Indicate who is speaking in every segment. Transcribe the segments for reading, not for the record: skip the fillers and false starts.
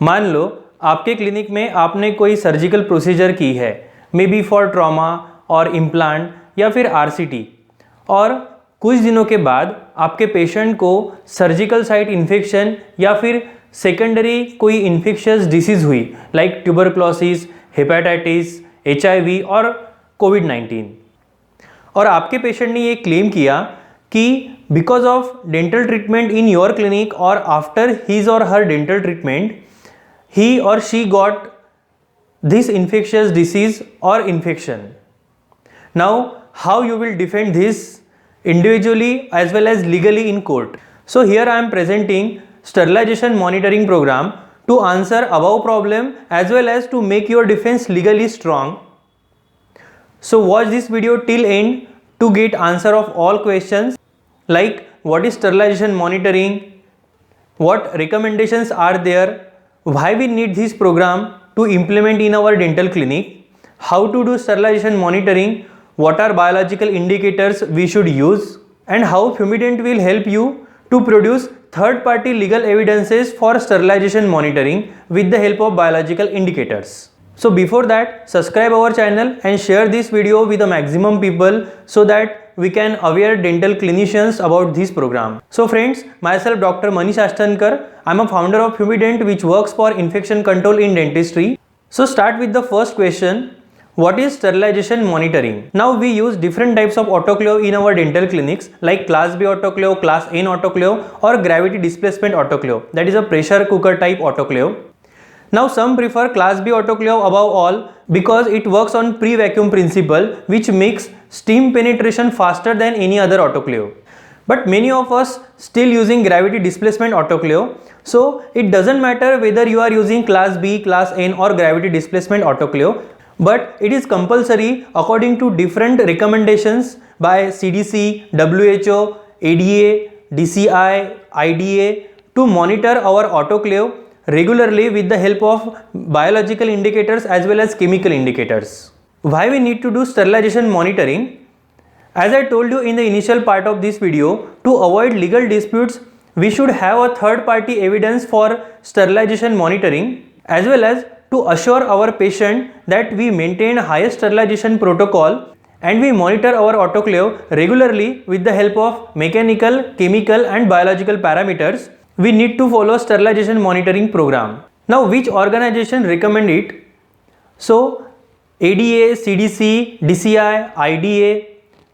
Speaker 1: मान लो आपके क्लिनिक में आपने कोई सर्जिकल प्रोसीजर की है, मे बी फॉर ट्रॉमा और इम्प्लांट या फिर आरसीटी, और कुछ दिनों के बाद आपके पेशेंट को सर्जिकल साइट इन्फेक्शन या फिर सेकेंडरी कोई इन्फेक्शियस डिसीज़ हुई लाइक ट्यूबरक्लोसिस, हेपेटाइटिस, HIV और कोविड-19, और आपके पेशेंट ने ये क्लेम किया कि because of dental treatment in your clinic or after his or her dental treatment he or she got this infectious disease or infection. Now, how you will defend this individually as well as legally in court? So here I am presenting sterilization monitoring program to answer above problem as well as to make your defense legally strong. So watch this video till end to get answer of all questions like what is sterilization monitoring, what recommendations are there, why we need this program to implement in our dental clinic, how to do sterilization monitoring, what are biological indicators we should use, and how Fumident will help you to produce third party legal evidences for sterilization monitoring with the help of biological indicators. So before that, subscribe our channel and share this video with the maximum people so that we can aware dental clinicians about this program. So friends, myself Dr. Manish Ashtankar. I am a founder of Fumident which works for infection control in dentistry. So start with the first question. What is sterilization monitoring? Now we use different types of autoclave in our dental clinics like class B autoclave, class N autoclave or gravity displacement autoclave, that is a pressure cooker type autoclave. Now some prefer class B autoclave above all because it works on pre-vacuum principle which makes steam penetration faster than any other autoclave. But many of us still using gravity displacement autoclave. So it doesn't matter whether you are using class B, class N or gravity displacement autoclave, but it is compulsory according to different recommendations by CDC, WHO, ADA, DCI, IDA to monitor our autoclave regularly with the help of biological indicators as well as chemical indicators. Why we need to do sterilization monitoring? As I told you in the initial part of this video, to avoid legal disputes, we should have a third party evidence for sterilization monitoring as well as to assure our patient that we maintain highest sterilization protocol and we monitor our autoclave regularly with the help of mechanical, chemical and biological parameters. We need to follow sterilization monitoring program. Now which organization recommend it? So ADA, CDC, DCI, IDA,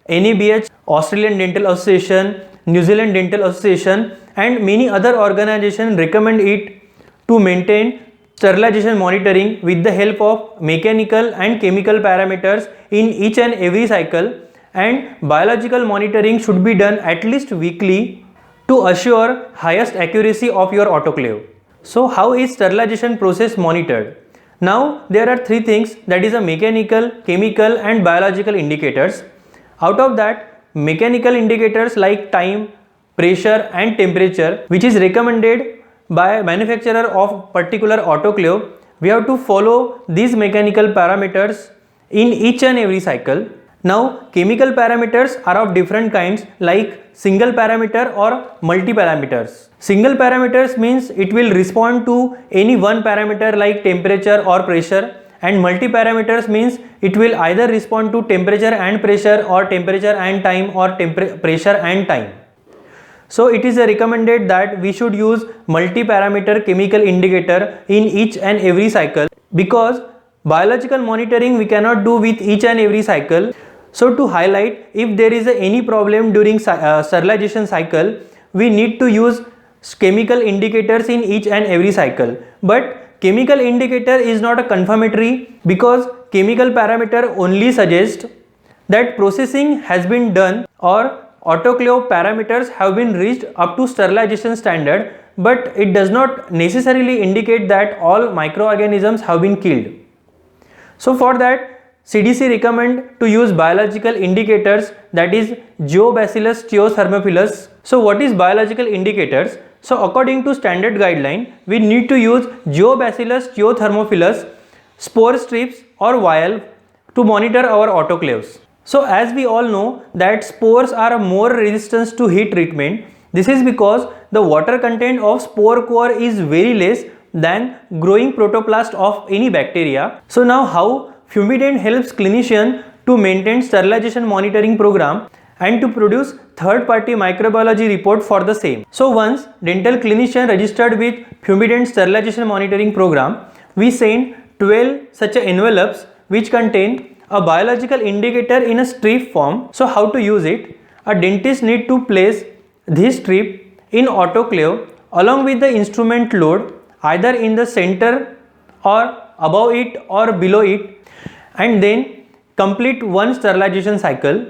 Speaker 1: NABH, Australian Dental Association, New Zealand Dental Association and many other organizations recommend it to maintain sterilization monitoring with the help of mechanical and chemical parameters in each and every cycle, and biological monitoring should be done at least weekly to assure highest accuracy of your autoclave. So how is sterilization process monitored? Now there are three things, that is a mechanical, chemical and biological indicators. Out of that, mechanical indicators like time, pressure and temperature which is recommended by manufacturer of particular autoclave, we have to follow these mechanical parameters in each and every cycle. Now chemical parameters are of different kinds like single parameter or multi parameters. Single parameters means it will respond to any one parameter like temperature or pressure, and multi parameters means it will either respond to temperature and pressure or temperature and time or pressure and time. So it is recommended that we should use multi-parameter chemical indicator in each and every cycle because biological monitoring we cannot do with each and every cycle. So to highlight, if there is any problem during sterilization cycle, we need to use chemical indicators in each and every cycle. But chemical indicator is not a confirmatory because chemical parameter only suggest that processing has been done or autoclave parameters have been reached up to sterilization standard, but it does not necessarily indicate that all microorganisms have been killed. So for that, CDC recommend to use biological indicators, that is Geobacillus thermophilus. So what is biological indicators? So according to standard guideline, we need to use Geobacillus thermophilus, spore strips or vial to monitor our autoclaves. So as we all know that spores are more resistant to heat treatment. This is because the water content of spore core is very less than growing protoplast of any bacteria. So now how Fumident helps clinician to maintain sterilization monitoring program and to produce third-party microbiology report for the same. So once dental clinician registered with Fumident sterilization monitoring program, we send 12 such envelopes which contain a biological indicator in a strip form. So how to use it? A dentist need to place this strip in autoclave along with the instrument load either in the center or above it or below it, and then complete one sterilization cycle.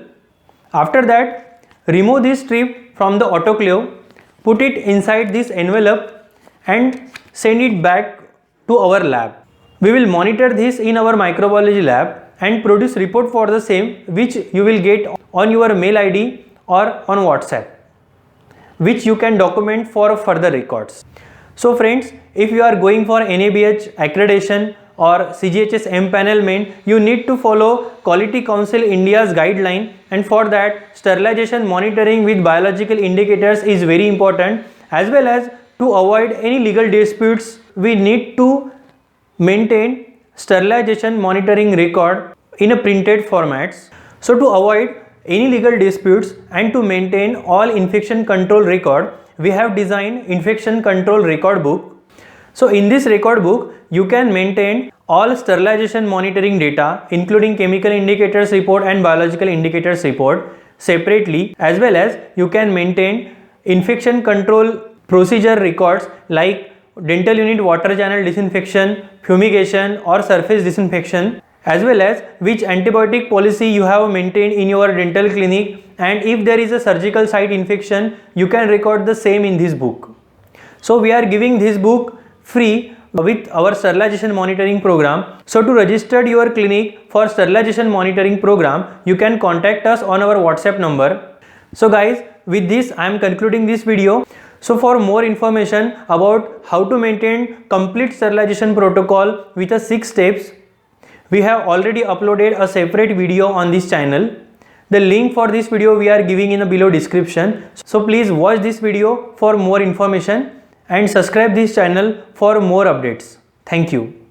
Speaker 1: After that, remove this strip from the autoclave, put it inside this envelope and send it back to our lab. We will monitor this in our microbiology lab and produce report for the same, which you will get on your mail ID or on WhatsApp, which you can document for further records. So friends, if you are going for NABH accreditation or CGHS empanelment, you need to follow Quality Council India's guideline, and for that sterilization monitoring with biological indicators is very important. As well as to avoid any legal disputes, we need to maintain sterilization monitoring record in a printed formats. So to avoid any legal disputes and to maintain all infection control record, we have designed infection control record book. So in this record book, you can maintain all sterilization monitoring data including chemical indicators report and biological indicators report separately, as well as you can maintain infection control procedure records like dental unit water channel disinfection, fumigation or surface disinfection, as well as which antibiotic policy you have maintained in your dental clinic, and if there is a surgical site infection, you can record the same in this book. So we are giving this book free with our sterilization monitoring program. So to register your clinic for sterilization monitoring program, you can contact us on our WhatsApp number. So guys, with this I am concluding this video. So for more information about how to maintain complete sterilization protocol with a 6 steps, we have already uploaded a separate video on this channel. The link for this video we are giving in the below description. So please watch this video for more information and subscribe this channel for more updates. Thank you.